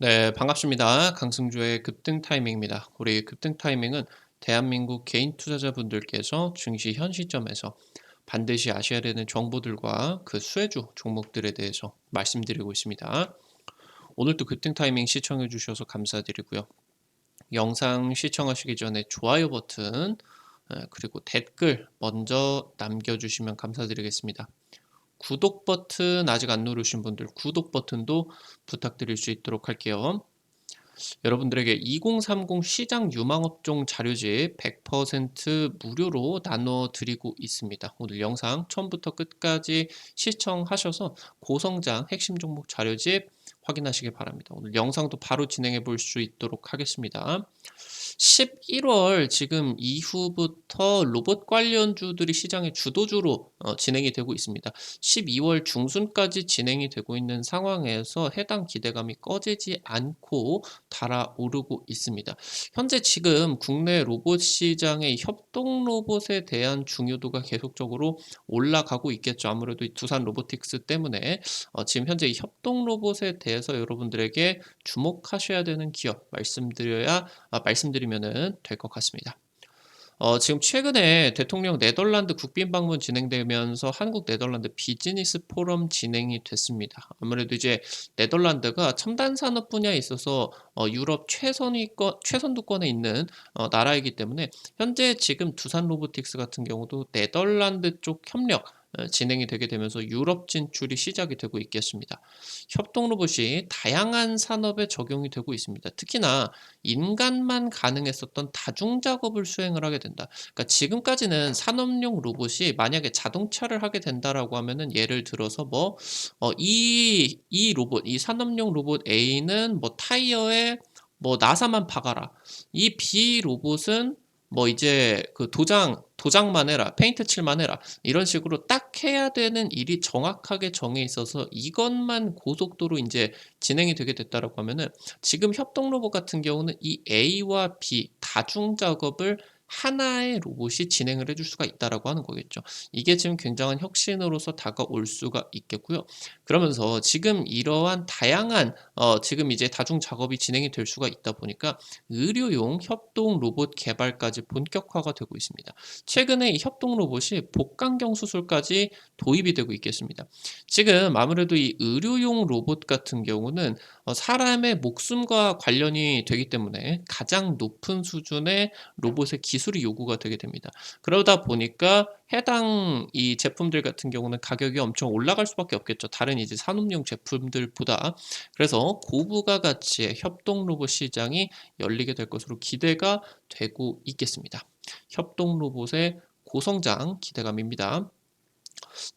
네, 반갑습니다. 강승주의 급등 타이밍입니다. 우리 급등 타이밍은 대한민국 개인 투자자분들께서 증시 현 시점에서 반드시 아셔야 되는 정보들과 그 수혜주 종목들에 대해서 말씀드리고 있습니다. 오늘도 급등 타이밍 시청해 주셔서 감사드리고요. 영상 시청하시기 전에 좋아요 버튼, 그리고 댓글 먼저 남겨주시면 감사드리겠습니다. 구독 버튼 아직 안 누르신 분들 구독 버튼도 부탁드릴 수 있도록 할게요. 여러분들에게 2030 시장 유망업종 자료집 100% 무료로 나눠 드리고 있습니다. 오늘 영상 처음부터 끝까지 시청하셔서 고성장 핵심 종목 자료집 확인하시기 바랍니다. 오늘 영상도 바로 진행해 볼 수 있도록 하겠습니다. 11월 지금 이후부터 로봇 관련주들이 시장의 주도주로 진행이 되고 있습니다. 12월 중순까지 진행이 되고 있는 상황에서 해당 기대감이 꺼지지 않고 달아오르고 있습니다. 현재 지금 국내 로봇 시장의 협동 로봇에 대한 중요도가 계속적으로 올라가고 있겠죠. 아무래도 이 두산 로보틱스 때문에 지금 현재 이 협동 로봇에 대해서 여러분들에게 주목하셔야 되는 기업 말씀드리면은 될 것 같습니다. 지금 최근에 대통령 네덜란드 국빈 방문 진행되면서 한국 네덜란드 비즈니스 포럼 진행이 됐습니다. 아무래도 이제 네덜란드가 첨단 산업 분야에 있어서 유럽 최선두권에 있는 나라이기 때문에 현재 지금 두산 로보틱스 같은 경우도 네덜란드 쪽 협력 진행이 되게 되면서 유럽 진출이 시작이 되고 있겠습니다. 협동 로봇이 다양한 산업에 적용이 되고 있습니다. 특히나 인간만 가능했었던 다중 작업을 수행을 하게 된다. 그러니까 지금까지는 산업용 로봇이 만약에 자동차를 하게 된다라고 하면은 예를 들어서 뭐 이 로봇, 이 산업용 로봇 A는 뭐 타이어에 뭐 나사만 박아라. 이 B 로봇은 뭐 이제 그 도장만 해라, 페인트 칠만 해라, 이런 식으로 딱 해야 되는 일이 정확하게 정해 있어서 이것만 고속도로 이제 진행이 되게 됐다라고 하면은 지금 협동 로봇 같은 경우는 이 A와 B 다중 작업을 하나의 로봇이 진행을 해줄 수가 있다라고 하는 거겠죠. 이게 지금 굉장한 혁신으로서 다가올 수가 있겠고요. 그러면서 지금 이러한 다양한 지금 이제 다중 작업이 진행이 될 수가 있다 보니까 의료용 협동 로봇 개발까지 본격화가 되고 있습니다. 최근에 이 협동 로봇이 복강경 수술까지 도입이 되고 있겠습니다. 지금 아무래도 이 의료용 로봇 같은 경우는 사람의 목숨과 관련이 되기 때문에 가장 높은 수준의 로봇의 기술이 요구가 되게 됩니다. 그러다 보니까 해당 이 제품들 같은 경우는 가격이 엄청 올라갈 수밖에 없겠죠. 다른 이제 산업용 제품들보다. 그래서 고부가 가치의 협동 로봇 시장이 열리게 될 것으로 기대가 되고 있겠습니다. 협동 로봇의 고성장 기대감입니다.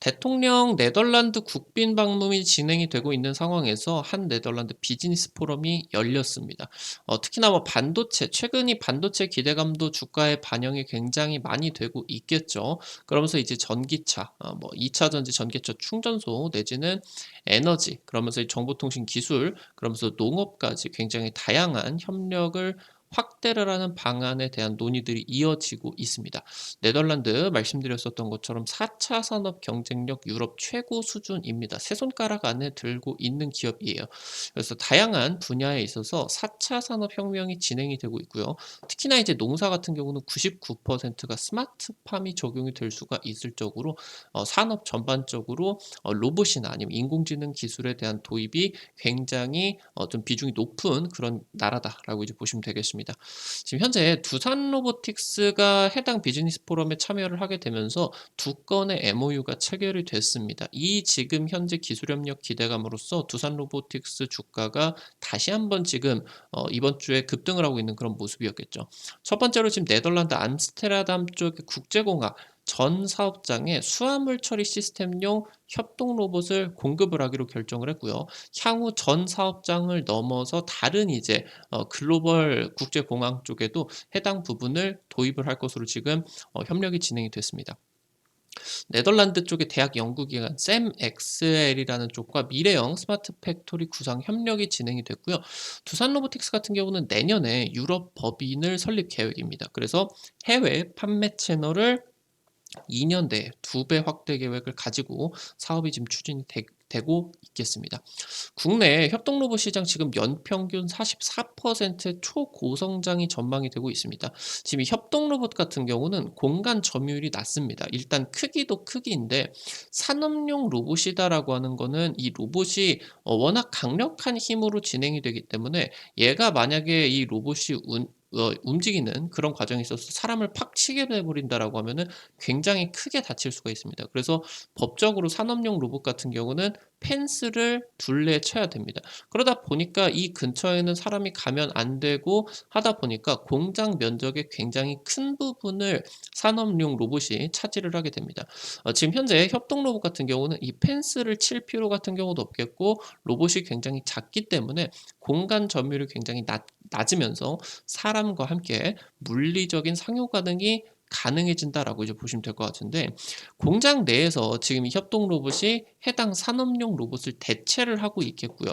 대통령 네덜란드 국빈 방문이 진행이 되고 있는 상황에서 한 네덜란드 비즈니스 포럼이 열렸습니다. 특히나 뭐 반도체, 최근 이 반도체 기대감도 주가에 반영이 굉장히 많이 되고 있겠죠. 그러면서 이제 전기차, 뭐 2차 전지 전기차 충전소 내지는 에너지, 그러면서 이 정보통신 기술, 그러면서 농업까지 굉장히 다양한 협력을 확대를 하는 방안에 대한 논의들이 이어지고 있습니다. 네덜란드 말씀드렸었던 것처럼 4차 산업 경쟁력 유럽 최고 수준입니다. 세 손가락 안에 들고 있는 기업이에요. 그래서 다양한 분야에 있어서 4차 산업혁명이 진행이 되고 있고요. 특히나 이제 농사 같은 경우는 99%가 스마트팜이 적용이 될 수가 있을 적으로 산업 전반적으로 로봇이나 아니면 인공지능 기술에 대한 도입이 굉장히 좀 비중이 높은 그런 나라다라고 이제 보시면 되겠습니다. 지금 현재 두산 로보틱스가 해당 비즈니스 포럼에 참여를 하게 되면서 두 건의 MOU가 체결이 됐습니다. 이 지금 현재 기술 협력 기대감으로써 두산 로보틱스 주가가 다시 한번 지금 이번 주에 급등을 하고 있는 그런 모습이었겠죠. 첫 번째로 지금 네덜란드 암스테르담 쪽의 국제공항 전 사업장에 수화물 처리 시스템용 협동 로봇을 공급을 하기로 결정을 했고요. 향후 전 사업장을 넘어서 다른 이제 글로벌 국제공항 쪽에도 해당 부분을 도입을 할 것으로 지금 협력이 진행이 됐습니다. 네덜란드 쪽의 대학 연구기관 샘엑스엘이라는 쪽과 미래형 스마트 팩토리 구상 협력이 진행이 됐고요. 두산 로보틱스 같은 경우는 내년에 유럽 법인을 설립 계획입니다. 그래서 해외 판매 채널을 2년 내에 2배 확대 계획을 가지고 사업이 지금 추진이 되고 있겠습니다. 국내 협동 로봇 시장 지금 연평균 44%의 초고성장이 전망이 되고 있습니다. 지금 이 협동 로봇 같은 경우는 공간 점유율이 낮습니다. 일단 크기도 크기인데 산업용 로봇이다라고 하는 거는 이 로봇이 워낙 강력한 힘으로 진행이 되기 때문에 얘가 만약에 이 로봇이 움직이는 그런 과정에 있어서 사람을 팍 치게 돼 버린다라고 하면은 굉장히 크게 다칠 수가 있습니다. 그래서 법적으로 산업용 로봇 같은 경우는 펜스를 둘레에 쳐야 됩니다. 그러다 보니까 이 근처에는 사람이 가면 안 되고 하다 보니까 공장 면적의 굉장히 큰 부분을 산업용 로봇이 차지를 하게 됩니다. 지금 현재 협동 로봇 같은 경우는 이 펜스를 칠 필요 같은 경우도 없겠고 로봇이 굉장히 작기 때문에 공간 점유율이 굉장히 낮으면서 사람과 함께 물리적인 상호 가능이 가능해진다라고 이제 보시면 될 것 같은데 공장 내에서 지금 이 협동 로봇이 해당 산업용 로봇을 대체를 하고 있겠고요.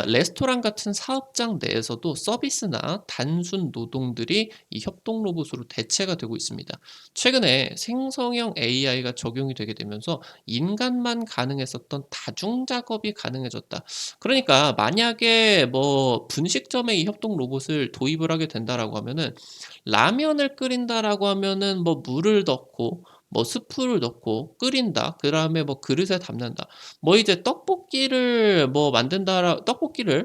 레스토랑 같은 사업장 내에서도 서비스나 단순 노동들이 이 협동 로봇으로 대체가 되고 있습니다. 최근에 생성형 AI가 적용이 되게 되면서 인간만 가능했었던 다중 작업이 가능해졌다. 그러니까 만약에 뭐 분식점에 이 협동 로봇을 도입을 하게 된다라고 하면은 라면을 끓인다라고 하면은 뭐 물을 넣고 뭐 스프를 넣고 끓인다. 그다음에 뭐 그릇에 담는다. 뭐 이제 떡볶이를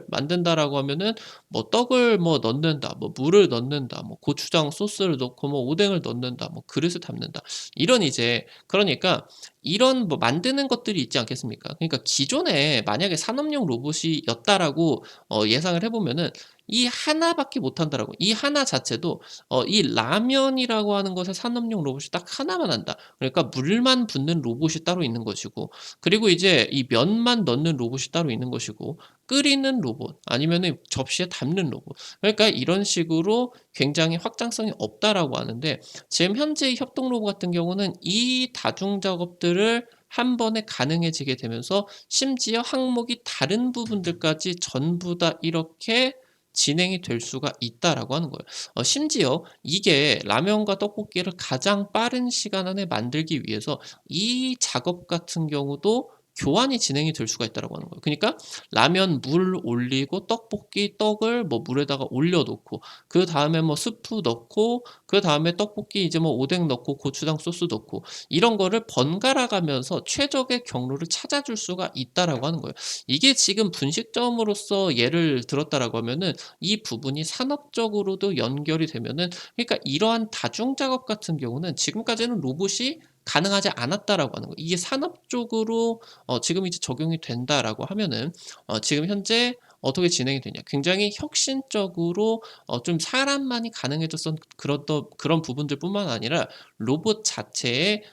만든다라고 하면은 뭐 떡을 뭐 넣는다. 뭐 물을 넣는다. 뭐 고추장 소스를 넣고 뭐 오뎅을 넣는다. 뭐 그릇에 담는다. 이런 이제 그러니까 이런 뭐 만드는 것들이 있지 않겠습니까? 그러니까 기존에 만약에 산업용 로봇이었다라고 예상을 해 보면은 이 하나밖에 못 한다라고. 이 하나 자체도 이 라면이라고 하는 것에 산업용 로봇이 딱 하나만 한다. 그러니까 물만 붓는 로봇이 따로 있는 것이고 그리고 이제 이 면만 넣는 로봇이 따로 있는 것이고 끓이는 로봇 아니면은 접시에 담는 로봇. 그러니까 이런 식으로 굉장히 확장성이 없다라고 하는데 지금 현재 의 협동 로봇 같은 경우는 이 다중 작업들을 한 번에 가능해지게 되면서 심지어 항목이 다른 부분들까지 전부 다 이렇게 진행이 될 수가 있다라고 하는 거예요. 심지어 이게 라면과 떡볶이를 가장 빠른 시간 안에 만들기 위해서 이 작업 같은 경우도 교환이 진행이 될 수가 있다라고 하는 거예요. 그러니까 라면 물 올리고 떡볶이 떡을 뭐 물에다가 올려 놓고 그다음에 뭐 스프 넣고 그다음에 떡볶이 이제 뭐 오뎅 넣고 고추장 소스 넣고 이런 거를 번갈아 가면서 최적의 경로를 찾아줄 수가 있다라고 하는 거예요. 이게 지금 분식점으로서 예를 들었다라고 하면은 이 부분이 산업적으로도 연결이 되면은 그러니까 이러한 다중 작업 같은 경우는 지금까지는 로봇이 가능하지 않았다라고 하는 거예요. 이게 산업적으로 지금 이제 적용이 된다라고 하면은 지금 현재 어떻게 진행이 되냐. 굉장히 혁신적으로 좀 사람만이 가능해졌던 그런 부분들뿐만 아니라 로봇 자체의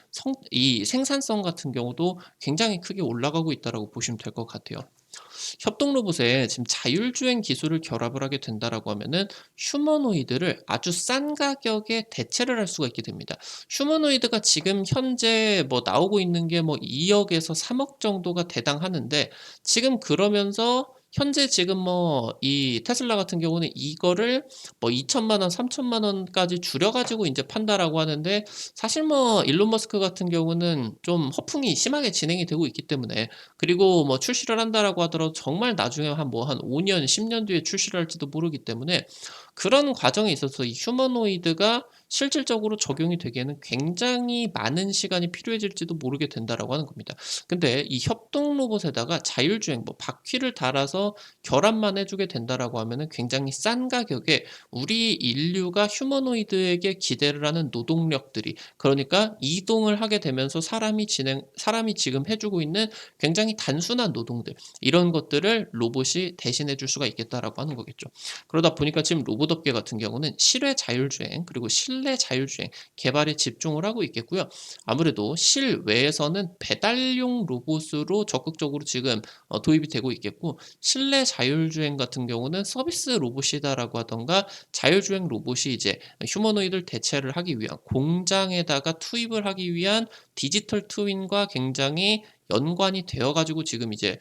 이 생산성 같은 경우도 굉장히 크게 올라가고 있다라고 보시면 될 것 같아요. 협동 로봇에 지금 자율주행 기술을 결합을 하게 된다라고 하면은 휴머노이드를 아주 싼 가격에 대체를 할 수가 있게 됩니다. 휴머노이드가 지금 현재 뭐 나오고 있는 게 뭐 2억에서 3억 정도가 대당하는데 지금 그러면서 현재 지금 뭐 이 테슬라 같은 경우는 이거를 뭐 2천만 원, 3천만 원까지 줄여 가지고 인제 판다라고 하는데 사실 뭐 일론 머스크 같은 경우는 좀 허풍이 심하게 진행이 되고 있기 때문에 그리고 뭐 출시를 한다라고 하더라도 정말 나중에 한 5년 10년 뒤에 출시를 할지도 모르기 때문에 그런 과정에 있어서 이 휴머노이드가 실질적으로 적용이 되기에는 굉장히 많은 시간이 필요해질지도 모르게 된다라고 하는 겁니다. 근데 이 협동 로봇에다가 자율주행 뭐 바퀴를 달아서 결합만 해 주게 된다라고 하면은 굉장히 싼 가격에 우리 인류가 휴머노이드에게 기대를 하는 노동력들이 그러니까 이동을 하게 되면서 사람이 지금 해 주고 있는 굉장히 단순한 노동들 이런 것들을 로봇이 대신해 줄 수가 있겠다라고 하는 거겠죠. 그러다 보니까 지금 로봇 업계 같은 경우는 실외 자율주행 그리고 실내 자율주행 개발에 집중을 하고 있겠고요. 아무래도 실외에서는 배달용 로봇으로 적극적으로 지금 도입이 되고 있겠고 실내 자율주행 같은 경우는 서비스 로봇이다라고 하던가 자율주행 로봇이 이제 휴머노이드를 대체를 하기 위한 공장에다가 투입을 하기 위한 디지털 트윈과 굉장히 연관이 되어 가지고 지금 이제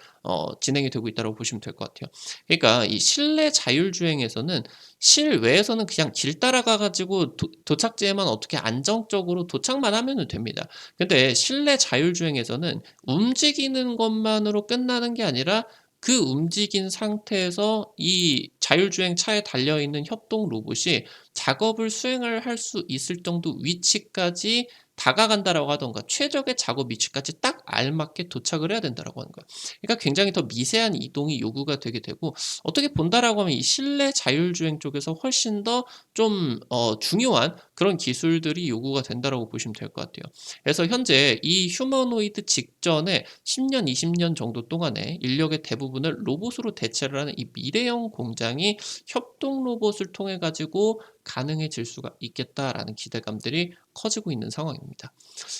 진행이 되고 있다고 보시면 될 것 같아요. 그러니까 이 실내 자율주행에서는 실외에서는 그냥 길 따라가 가지고 도착지에만 어떻게 안정적으로 도착만 하면은 됩니다. 근데 실내 자율주행에서는 움직이는 것만으로 끝나는 게 아니라 그 움직인 상태에서 이 자율주행 차에 달려 있는 협동 로봇이 작업을 수행을 할 수 있을 정도 위치까지 다가간다라고 하던가 최적의 작업 위치까지 딱 알맞게 도착을 해야 된다라고 하는 거예요. 그러니까 굉장히 더 미세한 이동이 요구가 되게 되고 어떻게 본다라고 하면 이 실내 자율주행 쪽에서 훨씬 더 좀 중요한 그런 기술들이 요구가 된다라고 보시면 될 것 같아요. 그래서 현재 이 휴머노이드 직전에 10년, 20년 정도 동안에 인력의 대부분을 로봇으로 대체를 하는 이 미래형 공장이 협동 로봇을 통해 가지고 가능해질 수가 있겠다라는 기대감들이 커지고 있는 상황입니다.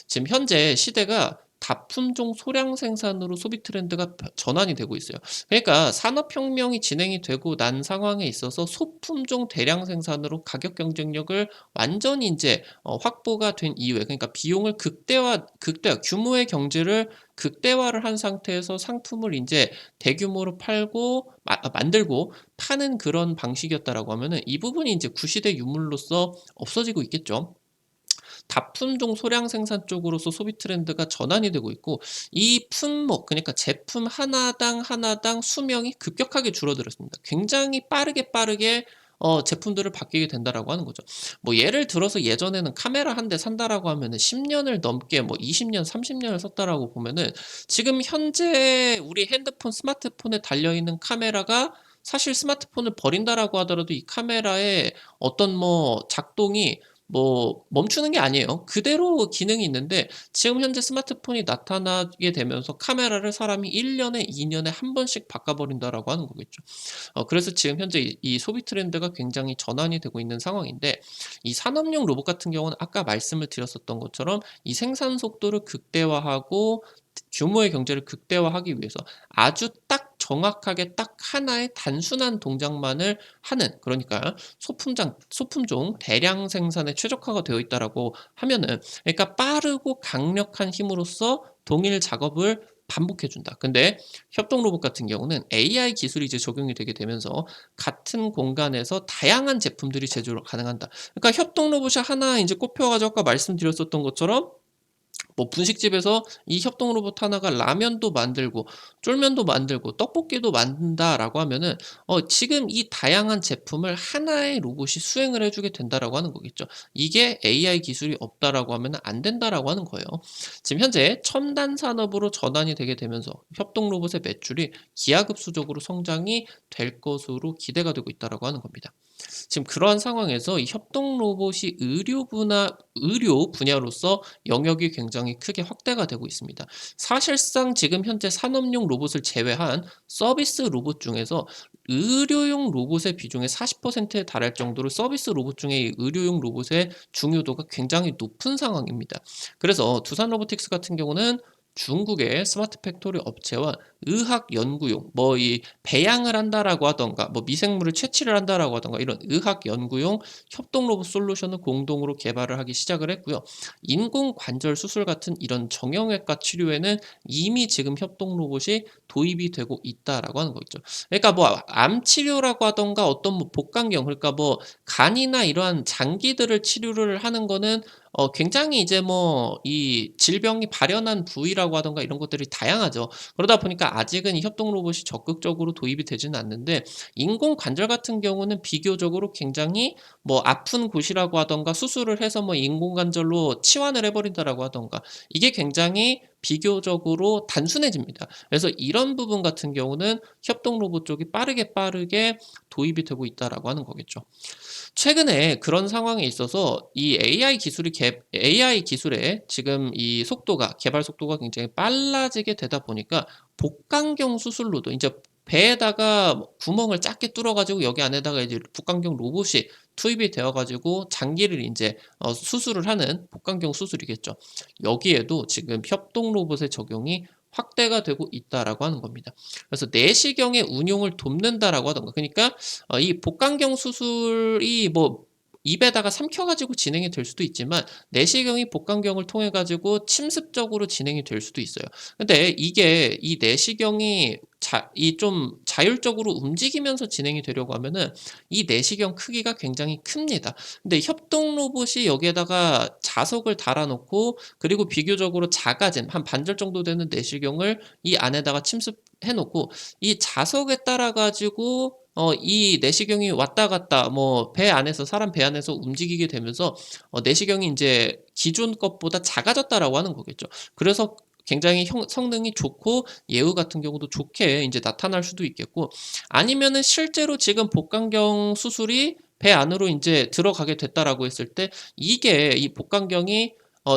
지금 현재 시대가 다품종 소량 생산으로 소비 트렌드가 전환이 되고 있어요. 그러니까 산업혁명이 진행이 되고 난 상황에 있어서 소품종 대량 생산으로 가격 경쟁력을 완전히 이제 확보가 된 이후에 그러니까 비용을 극대화 규모의 경제를 극대화를 한 상태에서 상품을 인제 대규모로 팔고 만들고 파는 그런 방식이었다라고 하면은 이 부분이 인제 구시대 유물로서 없어지고 있겠죠. 다품종 소량 생산 쪽으로서 소비 트렌드가 전환이 되고 있고 이 품목 그러니까 제품 하나당 수명이 급격하게 줄어들었습니다. 굉장히 빠르게 제품들을 바뀌게 된다라고 하는 거죠. 뭐 예를 들어서 예전에는 카메라 한 대 산다라고 하면은 10 년을 넘게 뭐 20 년, 30 년을 썼다라고 보면은 지금 현재 우리 핸드폰, 스마트폰에 달려 있는 카메라가 사실 스마트폰을 버린다라고 하더라도 이 카메라의 어떤 뭐 작동이 뭐 멈추는 게 아니에요. 그대로 기능이 있는데 지금 현재 스마트폰이 나타나게 되면서 카메라를 사람이 1 년에 2 년에 한 번씩 바꿔 버린다라고 하는 거겠죠. 그래서 지금 현재 이 소비 트렌드가 굉장히 전환이 되고 있는 상황인데 이 산업용 로봇 같은 경우는 아까 말씀을 드렸었던 것처럼 이 생산 속도를 극대화하고 규모의 경제를 극대화하기 위해서 아주 딱 정확하게 딱 하나의 단순한 동작만을 하는 그러니까 소품종 대량 생산에 최적화가 되어 있다라고 하면은 그러니까 빠르고 강력한 힘으로써 동일 작업을 반복해 준다. 근데 협동 로봇 같은 경우는 AI 기술이 이제 적용이 되게 되면서 같은 공간에서 다양한 제품들이 제조가 가능한다. 그러니까 협동 로봇이 하나 인제 꼽혀 가지고 아까 말씀드렸었던 것처럼 뭐 분식집에서 이 협동 로봇 하나가 라면도 만들고 쫄면도 만들고 떡볶이도 만든다라고 하면은 지금 이 다양한 제품을 하나의 로봇이 수행을 해 주게 된다라고 하는 거겠죠. 이게 AI 기술이 없다라고 하면은 안 된다라고 하는 거예요. 지금 현재 첨단 산업으로 전환이 되게 되면서 협동 로봇의 매출이 기하급수적으로 성장이 될 것으로 기대가 되고 있다라고 하는 겁니다. 지금 그러한 상황에서 이 협동 로봇이 의료 분야로서 영역이 굉장히 크게 확대가 되고 있습니다. 사실상 지금 현재 산업용 로봇을 제외한 서비스 로봇 중에서 의료용 로봇의 비중의 40%에 달할 정도로 서비스 로봇 중에 이 의료용 로봇의 중요도가 굉장히 높은 상황입니다. 그래서 두산 로보틱스 같은 경우는 중국의 스마트 팩토리 업체와 의학 연구용 뭐 이 배양을 한다라고 하던가 뭐 미생물을 채취를 한다라고 하던가 이런 의학 연구용 협동 로봇 솔루션을 공동으로 개발을 하기 시작을 했고요. 인공 관절 수술 같은 이런 정형외과 치료에는 이미 지금 협동 로봇이 도입이 되고 있다라고 하는 거죠. 그러니까 뭐 암 치료라고 하던가 어떤 뭐 복강경 그러니까 뭐 간이나 이러한 장기들을 치료를 하는 거는 굉장히 이제 뭐 이 질병이 발현한 부위라고 하던가 이런 것들이 다양하죠. 그러다 보니까 아직은 이 협동 로봇이 적극적으로 도입이 되지는 않는데 인공 관절 같은 경우는 비교적으로 굉장히 뭐 아픈 곳이라고 하던가 수술을 해서 뭐 인공 관절로 치환을 해 버린다라고 하던가 이게 굉장히 비교적으로 단순해집니다. 그래서 이런 부분 같은 경우는 협동 로봇 쪽이 빠르게 도입이 되고 있다라고 하는 거겠죠. 최근에 그런 상황에 있어서 이 AI 기술의 지금 이 속도가 개발 속도가 굉장히 빨라지게 되다 보니까 복강경 수술로도 인제 배에다가 뭐 구멍을 작게 뚫어 가지고 여기 안에다가 이제 복강경 로봇이 투입이 되어 가지고 장기를 인제 수술을 하는 복강경 수술이겠죠. 여기에도 지금 협동 로봇의 적용이 확대가 되고 있다라고 하는 겁니다. 그래서 내시경의 운용을 돕는다라고 하던가 그니까 이 복강경 수술이 뭐 입에다가 삼켜 가지고 진행이 될 수도 있지만 내시경이 복강경을 통해 가지고 침습적으로 진행이 될 수도 있어요. 근데 이게 이 내시경이 이 좀 자율적으로 움직이면서 진행이 되려고 하면은 이 내시경 크기가 굉장히 큽니다. 근데 협동 로봇이 여기에다가 자석을 달아 놓고 그리고 비교적으로 작아진 한 반절 정도 되는 내시경을 이 안에다가 침습해 놓고 이 자석에 따라 가지고 이 내시경이 왔다 갔다 뭐 배 안에서 사람 배 안에서 움직이게 되면서 내시경이 인제 기존 것보다 작아졌다라고 하는 거겠죠. 그래서 굉장히 성능이 좋고 예후 같은 경우도 좋게 인제 나타날 수도 있겠고 아니면은 실제로 지금 복강경 수술이 배 안으로 인제 들어가게 됐다라고 했을 때 이게 이 복강경이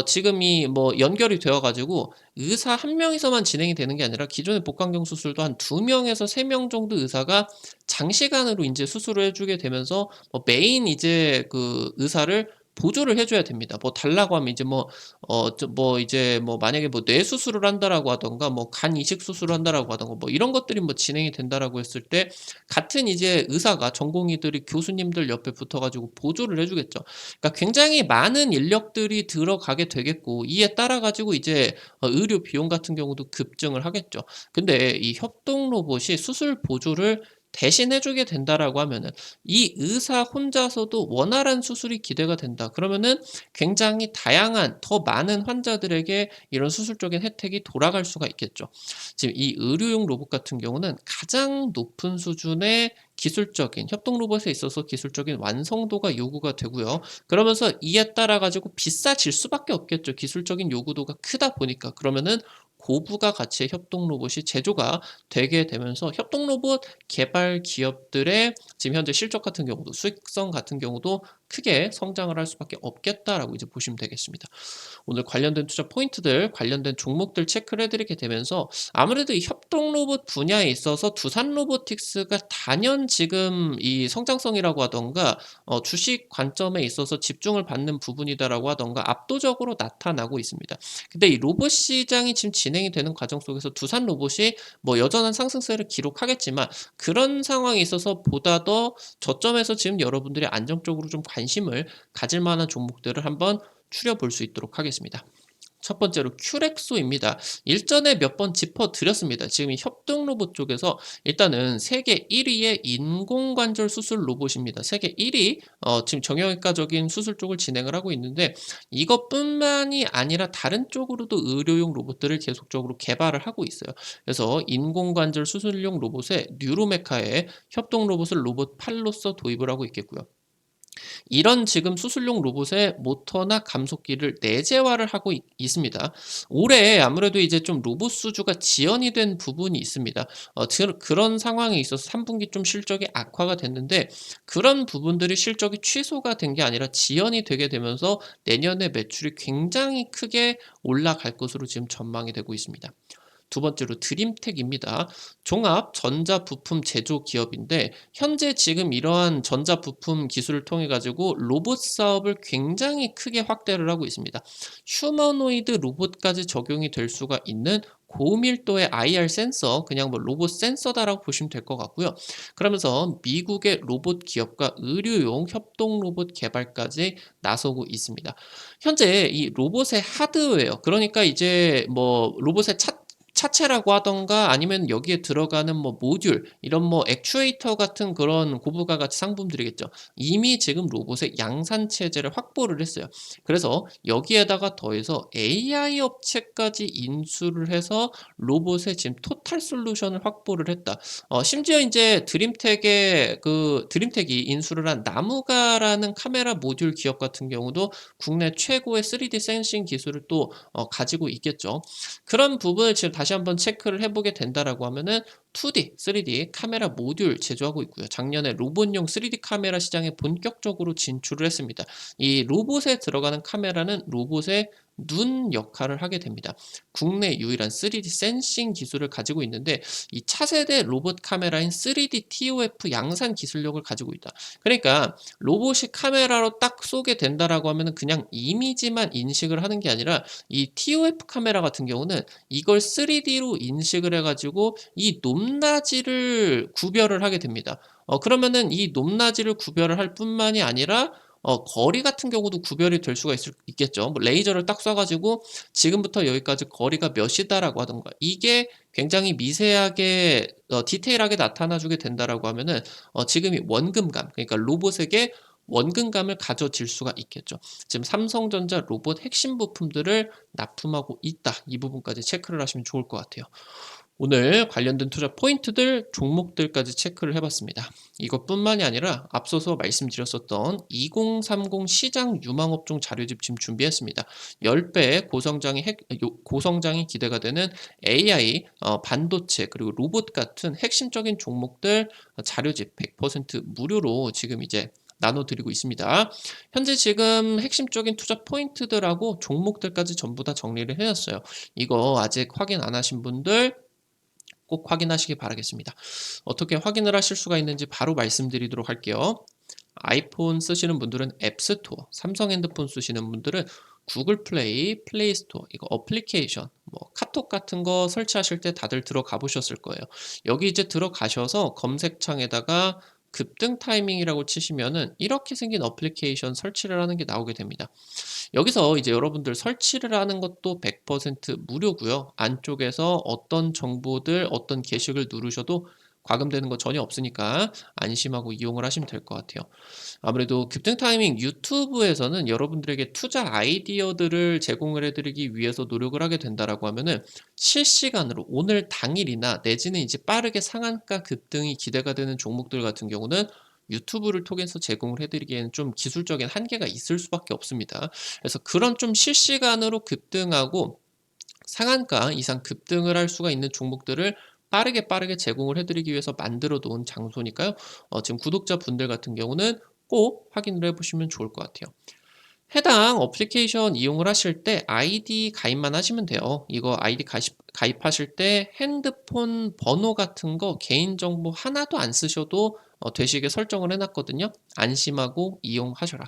지금 이 뭐 연결이 되어 가지고 의사 한 명이서만 진행이 되는 게 아니라 기존의 복강경 수술도 한 2명에서 3명 정도 의사가 장시간으로 인제 수술을 해 주게 되면서 메인 이제 그 의사를 보조를 해 줘야 됩니다. 뭐 달라고 하면 이제 이제 만약에 뇌 수술을 한다라고 하던가 간 이식 수술을 한다라고 하던가 이런 것들이 진행이 된다라고 했을 때 같은 이제 의사가 전공의들이 교수님들 옆에 붙어 가지고 보조를 해 주겠죠. 그러니까 굉장히 많은 인력들이 들어가게 되겠고 이에 따라 가지고 이제 의료 비용 같은 경우도 급증을 하겠죠. 근데 이 협동 로봇이 수술 보조를 대신해 주게 된다라고 하면은 이 의사 혼자서도 원활한 수술이 기대가 된다. 그러면은 굉장히 다양한 더 많은 환자들에게 이런 수술적인 혜택이 돌아갈 수가 있겠죠. 지금 이 의료용 로봇 같은 경우는 가장 높은 수준의 기술적인 협동 로봇에 있어서 기술적인 완성도가 요구가 되고요. 그러면서 이에 따라 가지고 비싸질 수밖에 없겠죠. 기술적인 요구도가 크다 보니까. 그러면은 고부가 가치의 협동 로봇이 제조가 되게 되면서 협동 로봇 개발 기업들의 지금 현재 실적 같은 경우도 수익성 같은 경우도 크게 성장을 할 수밖에 없겠다라고 이제 보시면 되겠습니다. 오늘 관련된 투자 포인트들, 관련된 종목들 체크를 해드리게 되면서 아무래도 이 협동 로봇 분야에 있어서 두산 로보틱스가 단연 지금 이 성장성이라고 하던가 주식 관점에 있어서 집중을 받는 부분이다라고 하던가 압도적으로 나타나고 있습니다. 근데 이 로봇 시장이 지금 진행이 되는 과정 속에서 두산 로봇이 여전한 상승세를 기록하겠지만 그런 상황에 있어서 보다 더 저점에서 지금 여러분들이 안정적으로 좀 관심을 가질 만한 종목들을 한번 추려볼 수 있도록 하겠습니다. 첫 번째로 큐렉소입니다. 일전에 몇 번 짚어드렸습니다. 지금 이 협동 로봇 쪽에서 일단은 세계 1위의 인공관절 수술 로봇입니다. 세계 1위 지금 정형외과적인 수술 쪽을 진행을 하고 있는데 이것뿐만이 아니라 다른 쪽으로도 의료용 로봇들을 계속적으로 개발을 하고 있어요. 그래서 인공관절 수술용 로봇에 뉴로메카의 협동 로봇을 로봇 8로서 도입을 하고 있겠고요. 이런 지금 수술용 로봇의 모터나 감속기를 내재화를 하고 있습니다. 올해 아무래도 이제 좀 로봇 수주가 지연이 된 부분이 있습니다. 그런 상황에 있어서 3분기 좀 실적이 악화가 됐는데 그런 부분들이 실적이 취소가 된 게 아니라 지연이 되게 되면서 내년에 매출이 굉장히 크게 올라갈 것으로 지금 전망이 되고 있습니다. 두 번째로 드림텍입니다. 종합 전자부품 제조 기업인데 현재 지금 이러한 전자부품 기술을 통해 가지고 로봇 사업을 굉장히 크게 확대를 하고 있습니다. 휴머노이드 로봇까지 적용이 될 수가 있는 고밀도의 IR 센서, 그냥 로봇 센서다라고 보시면 될 것 같고요. 그러면서 미국의 로봇 기업과 의료용 협동 로봇 개발까지 나서고 있습니다. 현재 이 로봇의 하드웨어, 그러니까 이제 로봇의 차체라고 하던가 아니면 여기에 들어가는 모듈 이런 액추에이터 같은 그런 고부가 가치 상품들이겠죠. 이미 지금 로봇의 양산 체제를 확보를 했어요. 그래서 여기에다가 더해서 AI 업체까지 인수를 해서 로봇의 지금 토탈 솔루션을 확보를 했다. 심지어 이제 드림텍이 인수를 한 나무가라는 카메라 모듈 기업 같은 경우도 국내 최고의 3D 센싱 기술을 또 가지고 있겠죠. 그런 부분을 지금 다시 한번 체크를 해보게 된다라고 하면은 2D, 3D 카메라 모듈 제조하고 있고요. 작년에 로봇용 3D 카메라 시장에 본격적으로 진출을 했습니다. 이 로봇에 들어가는 카메라는 로봇의 눈 역할을 하게 됩니다. 국내 유일한 3D 센싱 기술을 가지고 있는데 이 차세대 로봇 카메라인 3D TOF 양산 기술력을 가지고 있다. 그러니까 로봇이 카메라로 딱 쏘게 된다라고 하면은 그냥 이미지만 인식을 하는 게 아니라 이 TOF 카메라 같은 경우는 이걸 3D로 인식을 해가지고 이 높낮이를 구별을 하게 됩니다. 그러면은 이 높낮이를 구별을 할 뿐만이 아니라 거리 같은 경우도 구별이 될 수가 있겠죠. 뭐 레이저를 딱 쏴 가지고 지금부터 여기까지 거리가 몇이다라고 하던가, 이게 굉장히 미세하게 디테일하게 나타나 주게 된다라고 하면은 지금이 원금감, 그러니까 로봇에게 원근감을 가져질 수가 있겠죠. 지금 삼성전자 로봇 핵심 부품들을 납품하고 있다. 이 부분까지 체크를 하시면 좋을 것 같아요. 오늘 관련된 투자 포인트들, 종목들까지 체크를 해봤습니다. 이것뿐만이 아니라 앞서서 말씀드렸었던 2030 시장 유망업종 자료집 지금 준비했습니다. 10배 고성장이 기대가 되는 AI, 반도체, 그리고 로봇 같은 핵심적인 종목들 자료집 100% 무료로 지금 이제 나눠드리고 있습니다. 현재 지금 핵심적인 투자 포인트들하고 종목들까지 전부 다 정리를 해놨어요. 이거 아직 확인 안 하신 분들 꼭 확인하시기 바라겠습니다. 어떻게 확인을 하실 수가 있는지 바로 말씀드리도록 할게요. 아이폰 쓰시는 분들은 앱스토어, 삼성 핸드폰 쓰시는 분들은 구글 플레이, 플레이스토어, 이거 어플리케이션, 뭐 카톡 같은 거 설치하실 때 다들 들어가 보셨을 거예요. 여기 이제 들어가셔서 검색창에다가 급등 타이밍이라고 치시면은 이렇게 생긴 어플리케이션 설치를 하는 게 나오게 됩니다. 여기서 이제 여러분들 설치를 하는 것도 100% 무료고요. 안쪽에서 어떤 정보들, 어떤 게시글 누르셔도 과금되는 거 전혀 없으니까 안심하고 이용을 하시면 될 것 같아요. 아무래도 급등 타이밍 유튜브에서는 여러분들에게 투자 아이디어들을 제공을 해드리기 위해서 노력을 하게 된다라고 하면은 실시간으로 오늘 당일이나 내지는 이제 빠르게 상한가 급등이 기대가 되는 종목들 같은 경우는 유튜브를 통해서 제공을 해드리기에는 좀 기술적인 한계가 있을 수밖에 없습니다. 그래서 그런 좀 실시간으로 급등하고 상한가 이상 급등을 할 수가 있는 종목들을 빠르게 제공을 해드리기 위해서 만들어 놓은 장소니까요. 지금 구독자분들 같은 경우는 꼭 확인을 해보시면 좋을 것 같아요. 해당 어플리케이션 이용을 하실 때 아이디 가입만 하시면 돼요. 이거 아이디 가입하실 때 핸드폰 번호 같은 거 개인정보 하나도 안 쓰셔도 되시게 설정을 해놨거든요. 안심하고 이용하셔라.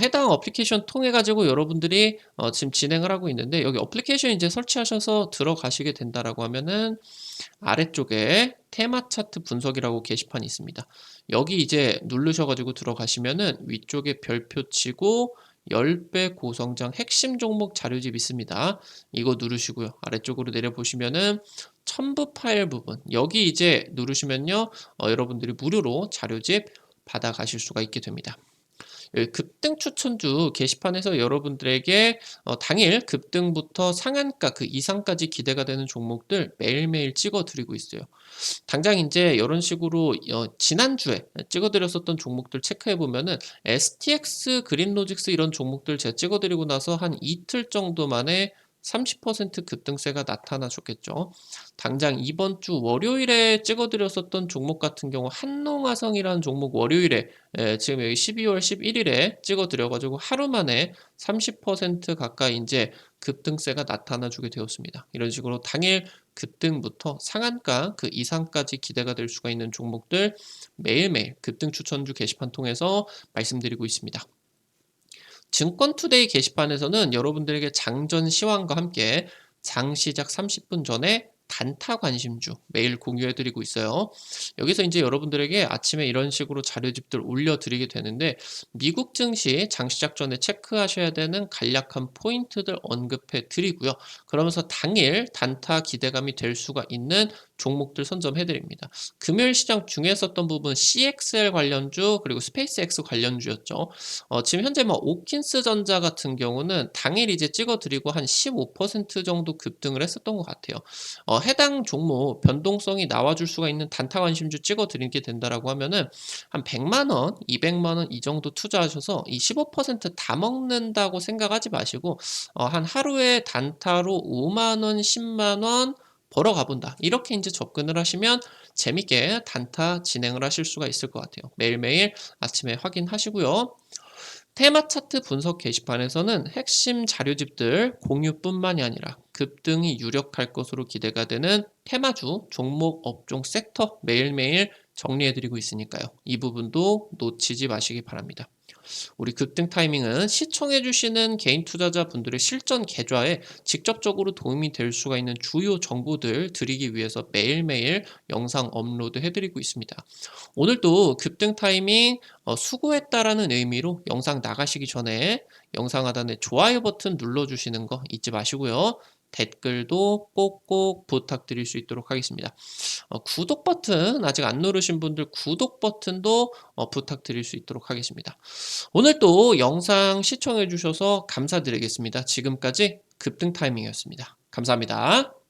해당 어플리케이션 통해 가지고 여러분들이 지금 진행을 하고 있는데, 여기 어플리케이션 이제 설치하셔서 들어가시게 된다라고 하면은 아래쪽에 테마 차트 분석이라고 게시판이 있습니다. 여기 이제 누르셔가지고 들어가시면은 위쪽에 별표 치고 10배 고성장 핵심 종목 자료집 있습니다. 이거 누르시고요. 아래쪽으로 내려보시면은 첨부 파일 부분, 여기 이제 누르시면요. 여러분들이 무료로 자료집 받아가실 수가 있게 됩니다. 급등 추천주 게시판에서 여러분들에게 당일 급등부터 상한가 그 이상까지 기대가 되는 종목들 매일매일 찍어 드리고 있어요. 당장 이제 이런 식으로 지난주에 찍어드렸었던 종목들 체크해보면은 STX, 그린로직스 이런 종목들 제가 찍어드리고 나서 한 이틀 정도 만에 30% 급등세가 나타나 줬겠죠. 당장 이번 주 월요일에 찍어드렸었던 종목 같은 경우 한농화성이라는 종목 월요일에 지금 여기 12월 11일에 찍어드려가지고 하루 만에 30% 가까이 이제 급등세가 나타나 주게 되었습니다. 이런 식으로 당일 급등부터 상한가 그 이상까지 기대가 될 수가 있는 종목들 매일매일 급등 추천주 게시판 통해서 말씀드리고 있습니다. 증권투데이 게시판에서는 여러분들에게 장전 시황과 함께 장 시작 30분 전에 단타 관심주 매일 공유해드리고 있어요. 여기서 이제 여러분들에게 아침에 이런 식으로 자료집들 올려드리게 되는데, 미국 증시 장 시작 전에 체크하셔야 되는 간략한 포인트들 언급해 드리고요. 그러면서 당일 단타 기대감이 될 수가 있는 종목들 선점해드립니다. 금요일 시장 중에 썼던 부분 CXL 관련주 그리고 스페이스X 관련주였죠. 지금 현재 뭐 오킨스 전자 같은 경우는 당일 이제 찍어드리고 한 15% 정도 급등을 했었던 것 같아요. 해당 종목 변동성이 나와줄 수가 있는 단타 관심주 찍어드리게 된다라고 하면은 한 100만 원, 200만 원 이 정도 투자하셔서 이 15%다 먹는다고 생각하지 마시고 한 하루에 단타로 5만 원, 10만 원 벌어 가본다, 이렇게 이제 접근을 하시면 재밌게 단타 진행을 하실 수가 있을 것 같아요. 매일매일 아침에 확인하시고요. 테마 차트 분석 게시판에서는 핵심 자료집들 공유뿐만이 아니라 급등이 유력할 것으로 기대가 되는 테마주, 종목, 업종, 섹터 매일매일 정리해드리고 있으니까요. 이 부분도 놓치지 마시기 바랍니다. 우리 급등 타이밍은 시청해주시는 개인 투자자분들의 실전 계좌에 직접적으로 도움이 될 수가 있는 주요 정보들 드리기 위해서 매일매일 영상 업로드 해드리고 있습니다. 오늘도 급등 타이밍 수고했다라는 의미로 영상 나가시기 전에 영상 하단에 좋아요 버튼 눌러주시는 거 잊지 마시고요. 댓글도 꼭꼭 부탁드릴 수 있도록 하겠습니다. 구독 버튼 아직 안 누르신 분들 구독 버튼도 부탁드릴 수 있도록 하겠습니다. 오늘 또 영상 시청해 주셔서 감사드리겠습니다. 지금까지 급등 타이밍이었습니다. 감사합니다.